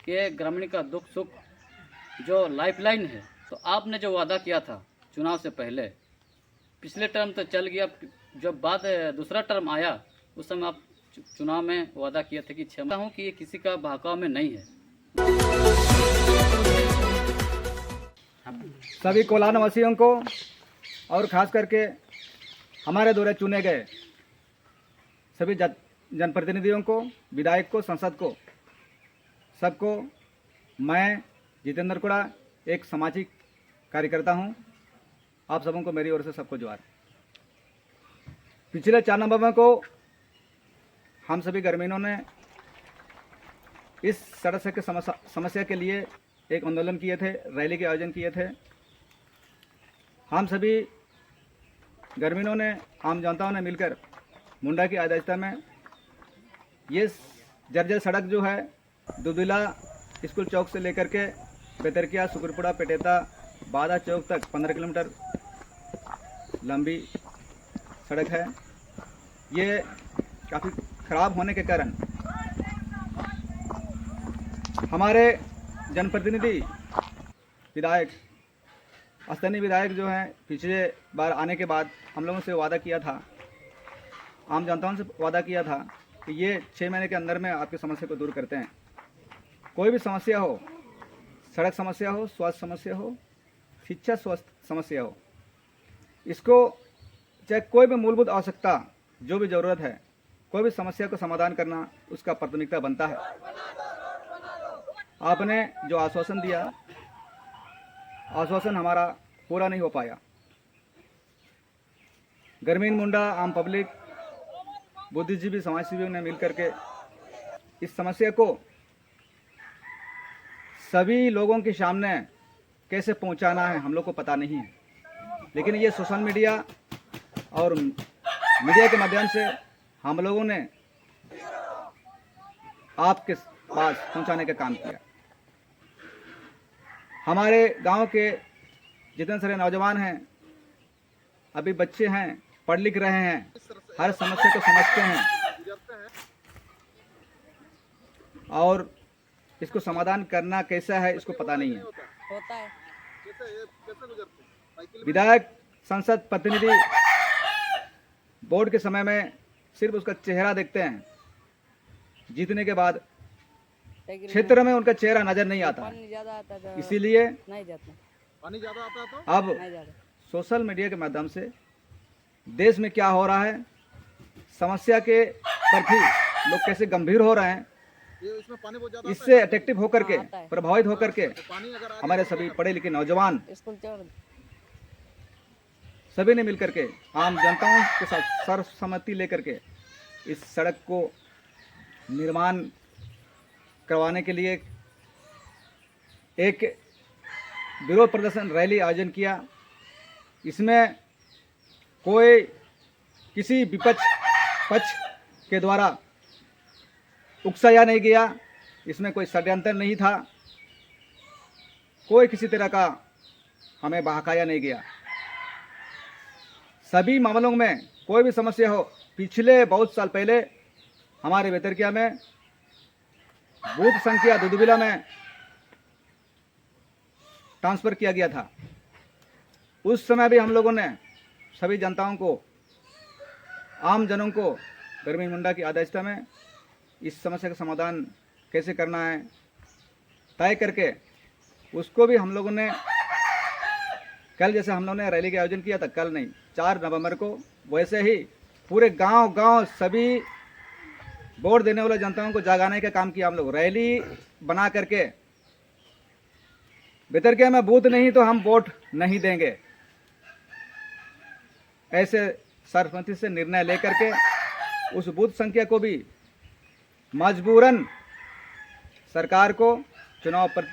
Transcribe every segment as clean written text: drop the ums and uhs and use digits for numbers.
कि ग्रामीण का दुख सुख जो लाइफलाइन है, तो आपने जो वादा किया था चुनाव से पहले, पिछले टर्म तो चल गया, जब बाद दूसरा टर्म आया उस समय आप चुनाव में वादा किया था कि क्षमता हूँ कि ये किसी का बहकाव में नहीं है। सभी कोलान वासियों को और ख़ास करके हमारे द्वारा चुने गए सभी जनप्रतिनिधियों को, विधायक को, संसद को, सबको मैं जितेंद्र कुड़ा एक सामाजिक कार्यकर्ता हूं। आप सबों को मेरी ओर से सबको जोहार। पिछले 4 नवंबर को हम सभी ग्रामीणों ने इस सड़क की समस्या के लिए एक आंदोलन किए थे, रैली के आयोजन किए थे। हम सभी ग्रामीणों ने, आम जनताओं ने मिलकर मुंडा की अध्यक्षता में ये जर्जर सड़क जो है दुबिला स्कूल चौक से लेकर के बेतरकिया, सुकुरपुड़ा, पेटेता, बादा चौक तक 15 किलोमीटर लंबी सड़क है। ये काफ़ी खराब होने के कारण हमारे जनप्रतिनिधि विधायक, स्थानीय विधायक जो हैं, पिछले बार आने के बाद हम लोगों से वादा किया था, आम जनताओं से वादा किया था कि ये 6 महीने के अंदर में आपकी समस्या को दूर करते हैं। कोई भी समस्या हो, सड़क समस्या हो, स्वास्थ्य समस्या हो, शिक्षा स्वास्थ्य समस्या हो, इसको चाहे कोई भी मूलभूत आवश्यकता जो भी ज़रूरत है, कोई भी समस्या को समाधान करना उसका प्राथमिकता बनता है। आपने जो आश्वासन दिया, आश्वासन हमारा पूरा नहीं हो पाया। ग्रामीण मुंडा, आम पब्लिक, बुद्धिजीवी, समाजसेवियों ने मिलकर के इस समस्या को सभी लोगों के सामने कैसे पहुंचाना है हम लोग को पता नहीं है, लेकिन ये सोशल मीडिया और मीडिया के माध्यम से हम लोगों ने आपके पास पहुंचाने का काम किया। हमारे गांव के जितने सारे नौजवान हैं, अभी बच्चे हैं, पढ़ लिख रहे हैं, हर समस्या को समझते हैं और इसको समाधान करना कैसा है इसको पता नहीं है। विधायक, संसद प्रतिनिधि वोट के समय में सिर्फ उसका चेहरा देखते हैं, जीतने के बाद क्षेत्र में उनका चेहरा नजर नहीं आता, इसीलिए पानी ज्यादा आता तो अब सोशल मीडिया के माध्यम से देश में क्या हो रहा है, समस्या के प्रति लोग कैसे गंभीर हो रहे हैं, इसमें पानी बहुत ज्यादा इससे अट्रैक्टिव होकर के, प्रभावित होकर के पानी अगर हमारे सभी पढ़े लिखे नौजवान सभी ने मिलकर के आम जनताओं के साथ सर्वसम्मति लेकर के इस सड़क को निर्माण करवाने के लिए एक विरोध प्रदर्शन रैली आयोजन किया। इसमें कोई किसी विपक्ष पक्ष के द्वारा उकसाया नहीं गया, इसमें कोई षड्यंत्र नहीं था, कोई किसी तरह का हमें बहकाया नहीं गया। सभी मामलों में कोई भी समस्या हो, पिछले बहुत साल पहले हमारे बेतरकिया में बूथ संख्या दुदुबिला में ट्रांसफ़र किया गया था। उस समय भी हम लोगों ने सभी जनताओं को, आम जनों को ग्रामीण मुंडा की अध्यक्षता में इस समस्या का समाधान कैसे करना है तय करके, उसको भी हम लोगों ने कल, जैसे हम लोगों ने रैली का आयोजन किया था, कल नहीं 4 नवंबर को, वैसे ही पूरे गांव सभी वोट देने वाले जनताओं को जगाने का काम किया। हम लोग रैली बना करके बेतरकिया में बूथ नहीं तो हम वोट नहीं देंगे, ऐसे सर्वसम्मति से निर्णय लेकर के उस बूथ संख्या को भी मजबूरन सरकार को, चुनाव पर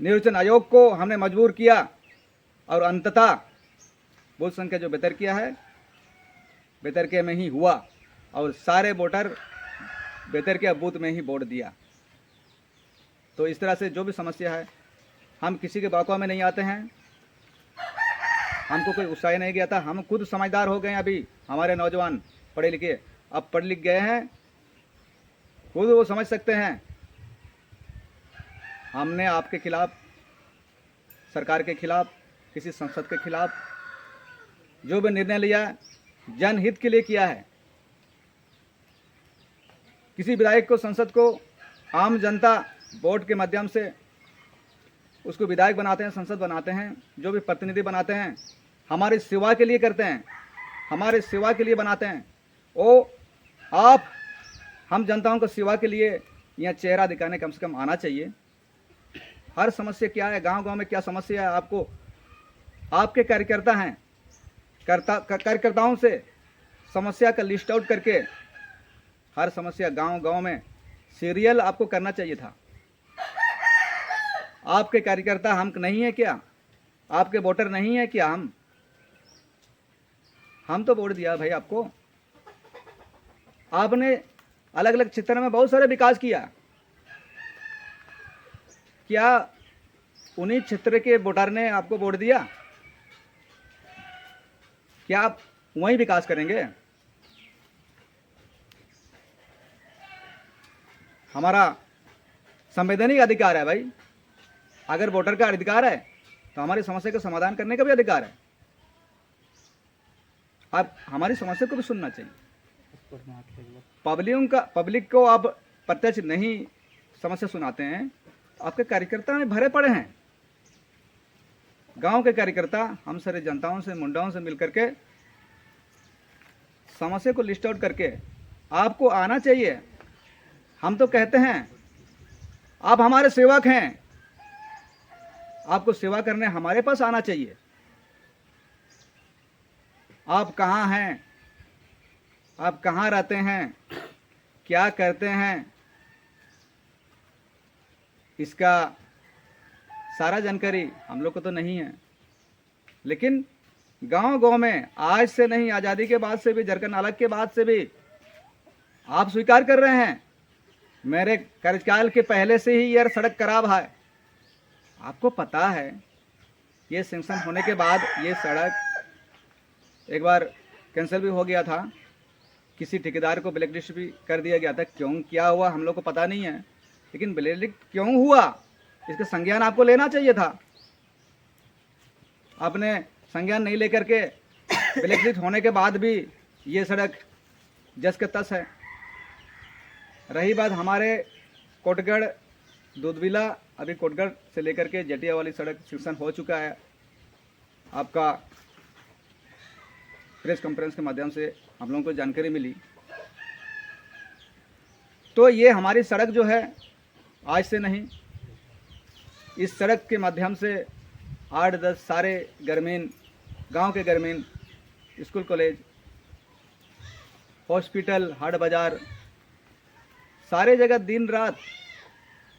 निर्वाचन आयोग को हमने मजबूर किया और अंततः बूथ संख्या जो बेतरकिया है, बेतरकिया में ही हुआ और सारे वोटर बेतरकिया बूथ में ही वोट दिया। तो इस तरह से जो भी समस्या है, हम किसी के बहकावे में नहीं आते हैं, हमको कोई उत्साह नहीं गया था, हम खुद समझदार हो गए हैं। अभी हमारे नौजवान पढ़े लिखे अब पढ़ लिख गए हैं, खुद वो समझ सकते हैं हमने आपके खिलाफ, सरकार के खिलाफ, किसी संसद के खिलाफ जो भी निर्णय लिया है, जनहित के लिए किया है। किसी विधायक को, संसद को आम जनता वोट के माध्यम से उसको विधायक बनाते हैं, संसद बनाते हैं, जो भी प्रतिनिधि बनाते हैं, हमारी सेवा के लिए करते हैं, हमारे सेवा के लिए बनाते हैं। वो आप, हम जनताओं को सेवा के लिए यहाँ चेहरा दिखाने कम से कम आना चाहिए। हर समस्या क्या है, गांव-गांव में क्या समस्या है, आपको, आपके कार्यकर्ता हैं, कार्यकर्ताओं से समस्या का लिस्ट आउट करके हर समस्या गांव-गांव में सीरियल आपको करना चाहिए था। आपके कार्यकर्ता हम नहीं है क्या? आपके वोटर नहीं है क्या? हम तो वोट दिया भाई आपको। आपने अलग अलग क्षेत्र में बहुत सारे विकास किया। क्या उन्हीं क्षेत्र के वोटर ने आपको वोट दिया? क्या आप वहीं विकास करेंगे? हमारा संवैधानिक अधिकार है भाई। अगर वोटर का अधिकार है तो हमारी समस्या का समाधान करने का भी अधिकार है। आप हमारी समस्या को भी सुनना चाहिए। पब्लिक को आप प्रत्यक्ष नहीं समस्या सुनाते हैं। आपके कार्यकर्ता में भरे पड़े हैं। गांव के कार्यकर्ता हम सारे जनताओं से, मुंडाओं से मिलकर के समस्या को लिस्ट आउट करके आपको आना चाहिए। हम तो कहते हैं आप हमारे सेवक हैं, आपको सेवा करने हमारे पास आना चाहिए। आप कहाँ हैं, आप कहाँ रहते हैं, क्या करते हैं, इसका सारा जानकारी हम लोग को तो नहीं है। लेकिन गांव-गांव में आज से नहीं, आज़ादी के बाद से भी, झारखंड अलग के बाद से भी आप स्वीकार कर रहे हैं मेरे कार्यकाल के पहले से ही यह सड़क खराब है। आपको पता है ये सैंक्शन होने के बाद ये सड़क एक बार कैंसिल भी हो गया था, किसी ठेकेदार को ब्लैक लिस्ट भी कर दिया गया था। क्यों क्या हुआ हम लोग को पता नहीं है, लेकिन ब्लैक लिस्ट क्यों हुआ इसका संज्ञान आपको लेना चाहिए था। आपने संज्ञान नहीं लेकर के ब्लैक लिस्ट होने के बाद भी ये सड़क जस के तस है। रही बात हमारे कोटगढ़ दूधविला, अभी कोटगढ़ से लेकर के जटिया वाली सड़क सेक्शन हो चुका है। आपका प्रेस कॉन्फ्रेंस के माध्यम से हम लोगों को जानकारी मिली। तो ये हमारी सड़क जो है आज से नहीं, इस सड़क के माध्यम से 8-10 सारे ग्रामीण, गांव के ग्रामीण, स्कूल, कॉलेज, हॉस्पिटल, हाट बाजार, सारे जगह दिन रात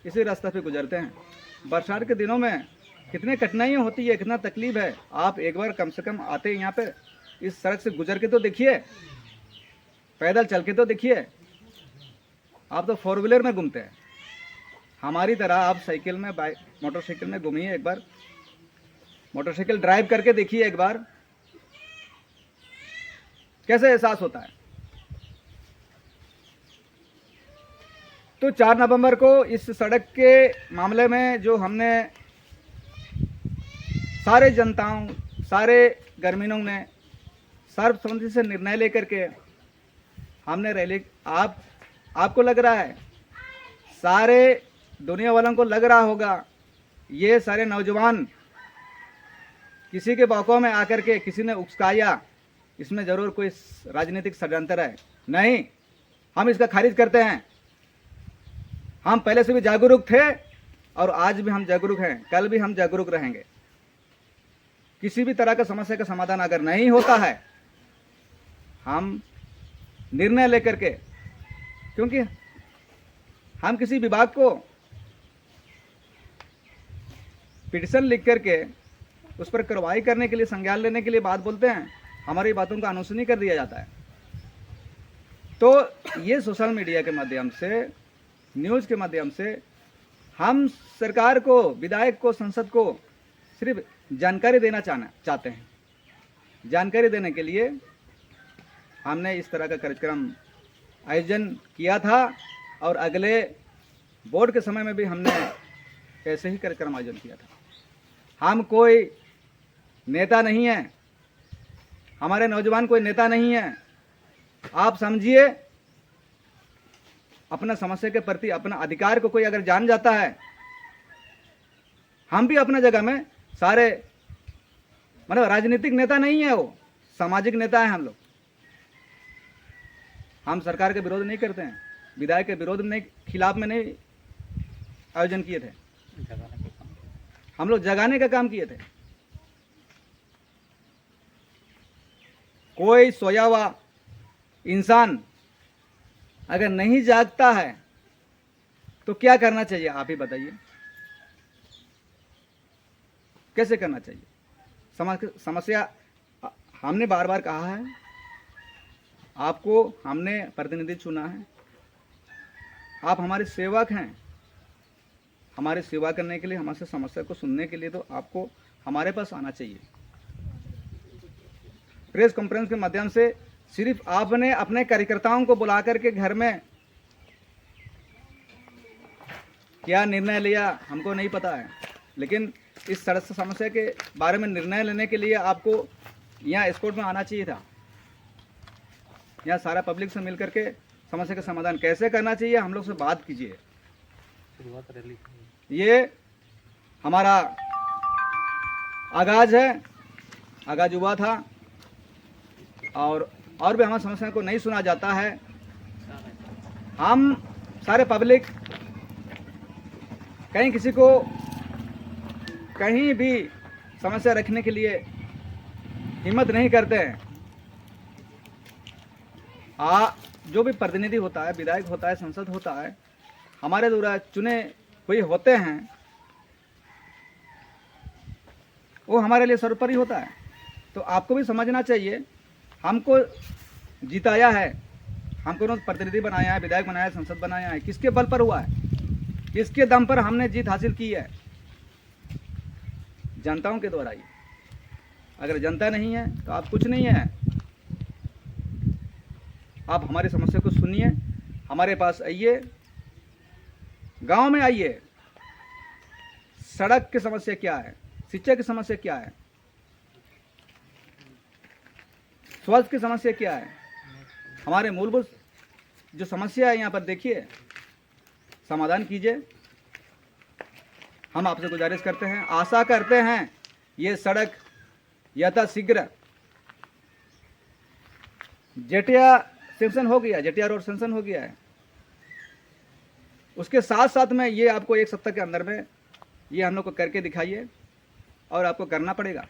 इसी रास्ते पे गुजरते हैं। बरसात के दिनों में कितनी कठिनाइयाँ होती है, कितना तकलीफ है। आप एक बार कम से कम आते यहाँ पे इस सड़क से गुजर के तो देखिए, पैदल चल के तो देखिए। आप तो 4 व्हीलर में घूमते हैं, हमारी तरह आप साइकिल में, बाइक, मोटरसाइकिल में घूमिए। एक बार मोटरसाइकिल ड्राइव करके देखिए, एक बार कैसे एहसास होता है। तो 4 नवंबर को इस सड़क के मामले में जो हमने सारे जनताओं, सारे ग्रामीणों ने सर्वसम्मति से निर्णय लेकर के हमने रैली, आपको लग रहा है, सारे दुनिया वालों को लग रहा होगा ये सारे नौजवान किसी के बौकों में आकर के किसी ने उकसाया, इसमें ज़रूर कोई राजनीतिक षड्यंत्र है। नहीं, हम इसका खारिज करते हैं। हम पहले से भी जागरूक थे और आज भी हम जागरूक हैं, कल भी हम जागरूक रहेंगे। किसी भी तरह का समस्या का समाधान अगर नहीं होता है, हम निर्णय लेकर के, क्योंकि हम किसी विभाग को पिटीशन लिख करके उस पर कार्रवाई करने के लिए, संज्ञान लेने के लिए बात बोलते हैं, हमारी बातों का अनुसरण कर दिया जाता है। तो ये सोशल मीडिया के माध्यम से, न्यूज़ के माध्यम से हम सरकार को, विधायक को, संसद को सिर्फ जानकारी देना चाहते हैं। जानकारी देने के लिए हमने इस तरह का कार्यक्रम आयोजन किया था और अगले वोट के समय में भी हमने ऐसे ही कार्यक्रम आयोजन किया था। हम कोई नेता नहीं है, हमारे नौजवान कोई नेता नहीं है। आप समझिए, अपना समस्या के प्रति अपना अधिकार को कोई अगर जान जाता है, हम भी अपना जगह में सारे मतलब राजनीतिक नेता नहीं है, वो सामाजिक नेता है हम लोग। हम सरकार के विरोध नहीं करते हैं, विधायक के विरोध में खिलाफ में नहीं आयोजन किए थे, हम लोग जगाने का काम किए थे। कोई सोया हुआ इंसान अगर नहीं जागता है तो क्या करना चाहिए, आप ही बताइए, कैसे करना चाहिए? समस्या हमने बार बार कहा है, आपको हमने प्रतिनिधि चुना है, आप हमारे सेवक हैं। हमारी सेवा करने के लिए, हमारे समस्या को सुनने के लिए तो आपको हमारे पास आना चाहिए। प्रेस कॉन्फ्रेंस के माध्यम से सिर्फ आपने अपने कार्यकर्ताओं को बुला करके घर में क्या निर्णय लिया हमको नहीं पता है, लेकिन इस सड़क समस्या के बारे में निर्णय लेने के लिए आपको यहाँ एस्कॉर्ट में आना चाहिए था। यहाँ सारा पब्लिक से मिल करके समस्या का समाधान कैसे करना चाहिए हम लोग से बात कीजिए। ये हमारा आगाज है, आगाज हुआ था, और भी हमारी समस्या को नहीं सुना जाता है। हम सारे पब्लिक कहीं किसी को कहीं भी समस्या रखने के लिए हिम्मत नहीं करते हैं। जो भी प्रतिनिधि होता है, विधायक होता है, संसद होता है, हमारे द्वारा चुने हुए होते हैं, वो हमारे लिए सर्वोपरि होता है। तो आपको भी समझना चाहिए, हमको जिताया है, हमको उन्होंने प्रतिनिधि बनाया है, विधायक बनाया है, संसद बनाया है, किसके बल पर हुआ है, किसके दम पर हमने जीत हासिल की है? जनताओं के द्वारा ही। अगर जनता नहीं है तो आप कुछ नहीं है। आप हमारी समस्या को सुनिए, हमारे पास आइए, गांव में आइए, सड़क की समस्या क्या है, शिक्षा की समस्या क्या है, स्वास्थ्य की समस्या क्या है, हमारे मूलभूत जो समस्या है यहाँ पर देखिए, समाधान कीजिए। हम आपसे गुजारिश करते हैं, आशा करते हैं ये सड़क यथाशीघ्र जेटिया सेंक्शन हो गया, जेटिया रोड सेंक्शन हो गया है। उसके साथ साथ में ये आपको एक सप्ताह के अंदर में ये हम लोग को करके दिखाइए, और आपको करना पड़ेगा।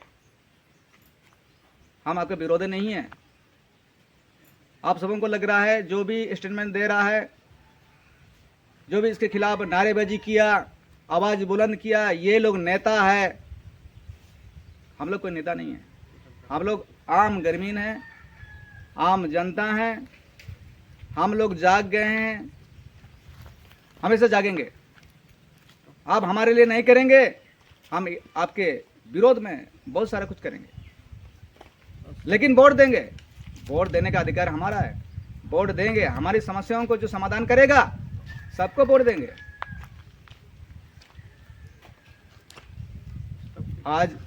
हम आपके विरोधी नहीं हैं। आप सबों को लग रहा है जो भी स्टेटमेंट दे रहा है, जो भी इसके खिलाफ नारेबाजी किया, आवाज़ बुलंद किया, ये लोग नेता है। हम लोग कोई नेता नहीं है, हम लोग आम ग्रामीण हैं, आम जनता हैं। हम लोग जाग गए हैं, हमेशा जागेंगे। आप हमारे लिए नहीं करेंगे, हम आपके विरोध में बहुत सारा कुछ करेंगे, लेकिन वोट देंगे। वोट देने का अधिकार हमारा है, वोट देंगे। हमारी समस्याओं को जो समाधान करेगा सबको वोट देंगे। आज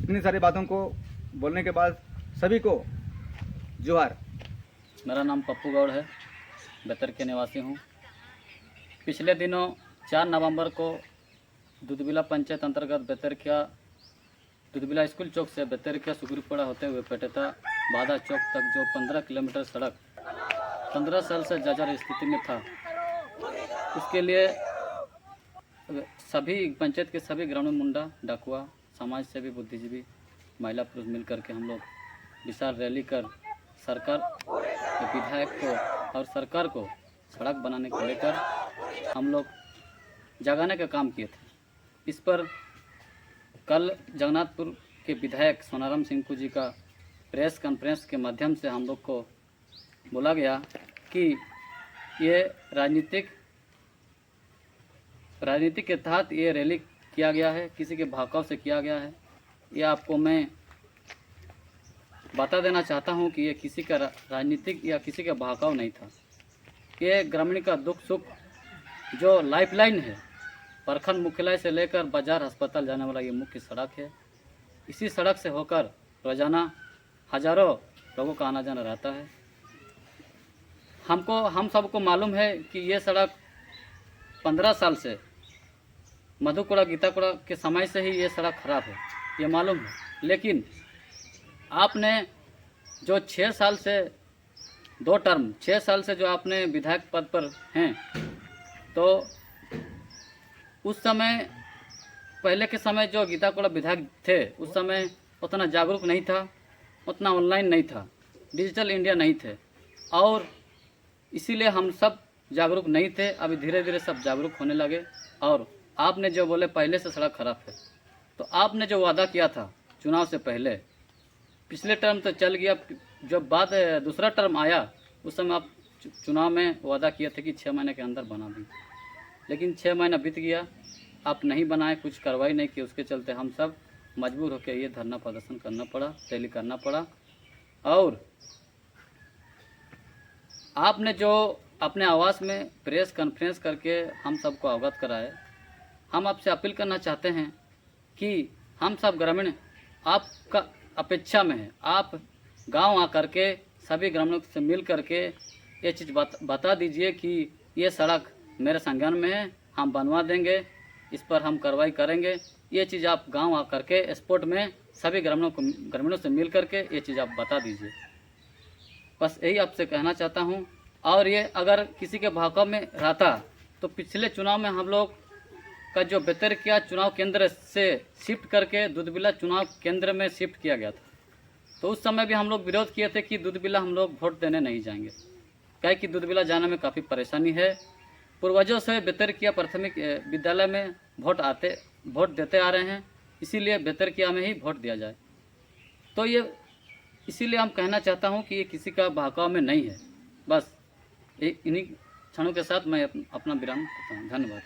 इतनी सारी बातों को बोलने के बाद सभी को जोहार। मेरा नाम पप्पू गौड़ है, बेतर के निवासी हूँ। पिछले दिनों 4 नवंबर को दुधबिला पंचायत अंतर्गत बेतरकिया दुधबिला स्कूल चौक से बेतरकिया सुगुरपड़ा होते हुए पेटेता बाधा चौक तक जो 15 किलोमीटर सड़क 15 साल से जर्जर स्थिति में था, उसके लिए सभी पंचायत के सभी ग्रामीण मुंडा, डाकुआ, समाज सेवी, बुद्धिजीवी, महिला पुरुष मिल करके हम लोग विशाल रैली कर सरकार के विधायक को और सरकार को सड़क बनाने को लेकर हम लोग जगाने का काम किए थे। इस पर कल जगन्नाथपुर के विधायक सोनाराम सिंह जी का प्रेस कॉन्फ्रेंस के माध्यम से हम लोग को बोला गया कि ये राजनीतिक के तहत ये रैली किया गया है, किसी के भड़काव से किया गया है। ये आपको मैं बता देना चाहता हूं कि ये किसी का राजनीतिक या किसी का भड़काव नहीं था। ये ग्रामीण का दुख सुख जो लाइफलाइन है, प्रखंड मुख्यालय से लेकर बाजार अस्पताल जाने वाला ये मुख्य सड़क है। इसी सड़क से होकर रोजाना हजारों लोगों का आना जाना रहता है। हम सबको मालूम है कि ये सड़क 15 साल से मधुकुड़ा गीताकुड़ा के समय से ही ये सड़क खराब है, ये मालूम है। लेकिन आपने जो 6 साल से 2 टर्म 6 साल से जो आपने विधायक पद पर हैं, तो उस समय पहले के समय जो गीताकुड़ा विधायक थे उस समय उतना जागरूक नहीं था, उतना ऑनलाइन नहीं था, डिजिटल इंडिया नहीं थे, और इसीलिए हम सब जागरूक नहीं थे। अभी धीरे धीरे सब जागरूक होने लगे। और आपने जो बोले पहले से सड़क खराब है, तो आपने जो वादा किया था चुनाव से पहले, पिछले टर्म तो चल गया, जब बाद दूसरा टर्म आया उस समय आप चुनाव में वादा किए थे कि 6 महीने के अंदर बना दें, लेकिन 6 महीना बीत गया, आप नहीं बनाए, कुछ कार्रवाई नहीं की। उसके चलते हम सब मजबूर होकर ये धरना प्रदर्शन करना पड़ा, रैली करना पड़ा। और आपने जो अपने आवास में प्रेस कॉन्फ्रेंस करके हम सबको अवगत कराए, हम आपसे अपील करना चाहते हैं कि हम सब ग्रामीण आपका अपेक्षा में है। आप गांव आकर के सभी ग्रामीणों से मिल करके ये चीज़ बता दीजिए कि ये सड़क मेरे संज्ञान में है, हम बनवा देंगे, इस पर हम कार्रवाई करेंगे। ये चीज़ आप गांव आकर के स्पॉट में सभी ग्रामीणों से मिल करके ये चीज़ आप बता दीजिए। बस यही आपसे कहना चाहता हूँ। और ये अगर किसी के भाकव में रहता तो पिछले चुनाव में हम लोग का जो बेहतर किया, चुनाव केंद्र से शिफ्ट करके दूधबिला चुनाव केंद्र में शिफ्ट किया गया था। तो उस समय भी हम लोग विरोध किए थे कि दूधबिला हम लोग वोट देने नहीं जाएंगे, क्या कि दूधबिला जाने में काफ़ी परेशानी है। पूर्वजों से बेहतर किया प्राथमिक विद्यालय में वोट देते आ रहे हैं, इसीलिए बेहतर किया में ही वोट दिया जाए। तो ये इसीलिए हम कहना चाहता हूँ कि ये किसी का बहकाव में नहीं है। बस इन्हीं क्षणों के साथ मैं अपना विराम करता हूँ। धन्यवाद।